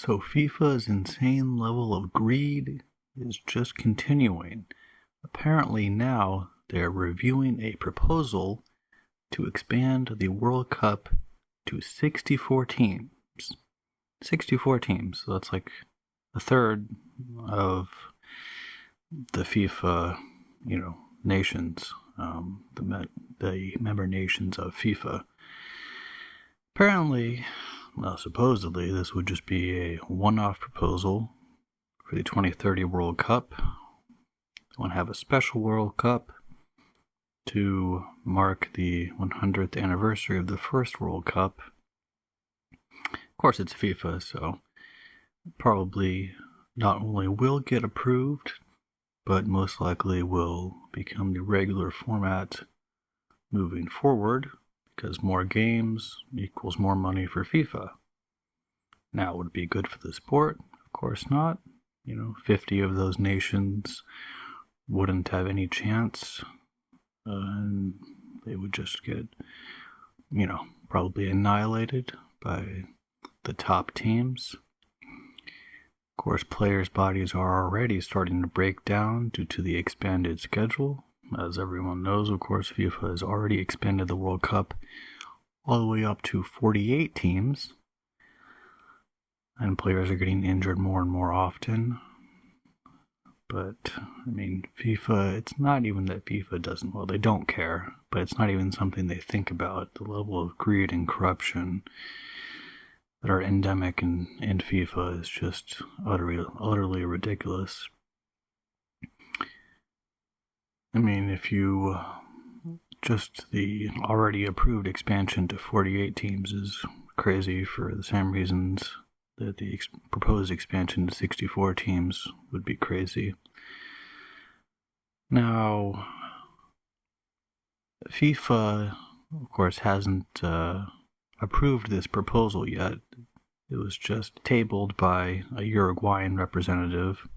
So FIFA's insane level of greed is just continuing. Apparently now they're reviewing a proposal to expand the World Cup to 64 teams. 64 teams, so that's like a third of the FIFA, nations, the member nations of FIFA. Apparently, supposedly, this would just be a one-off proposal for the 2030 World Cup. They want to have a special World Cup to mark the 100th anniversary of the first World Cup. Of course, it's FIFA, so probably not only will get approved, but most likely will become the regular format moving forward, because more games equals more money for FIFA. Now, would it be good for the sport? Of course not. 50 of those nations wouldn't have any chance, and they would just get, probably annihilated by the top teams. Of course, players' bodies are already starting to break down due to the expanded schedule. As everyone knows, of course, FIFA has already expanded the World Cup all the way up to 48 teams. And players are getting injured more and more often. But, FIFA, it's not even that FIFA doesn't, they don't care, but it's not even something they think about. The level of greed and corruption that are endemic in FIFA is just utterly ridiculous. If you just the already approved expansion to 48 teams is crazy for the same reasons that the proposed expansion to 64 teams would be crazy. Now, FIFA, of course, hasn't approved this proposal yet. It was just tabled by a Uruguayan representative.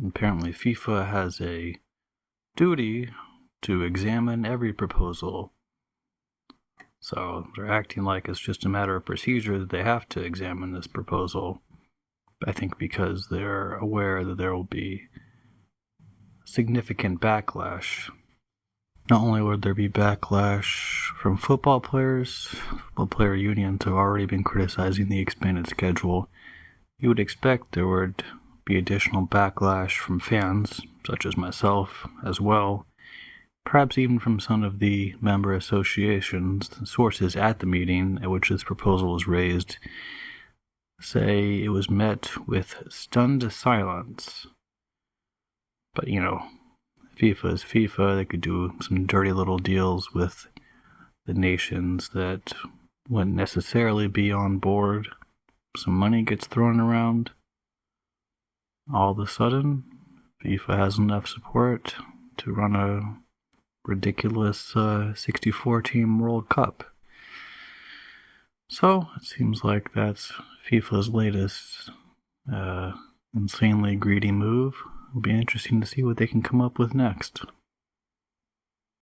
Apparently, FIFA has a duty to examine every proposal. So they're acting like it's just a matter of procedure that they have to examine this proposal. I think because they're aware that there will be significant backlash. Not only would there be backlash from football players, football player unions have already been criticizing the expanded schedule. You would expect there would be additional backlash from fans, such as myself, as well. Perhaps even from some of the member associations. The sources at the meeting at which this proposal was raised say it was met with stunned silence. But, FIFA is FIFA. They could do some dirty little deals with the nations that wouldn't necessarily be on board. Some money gets thrown around. All of a sudden, FIFA has enough support to run a ridiculous 64-team World Cup. So, it seems like that's FIFA's latest insanely greedy move. It'll be interesting to see what they can come up with next.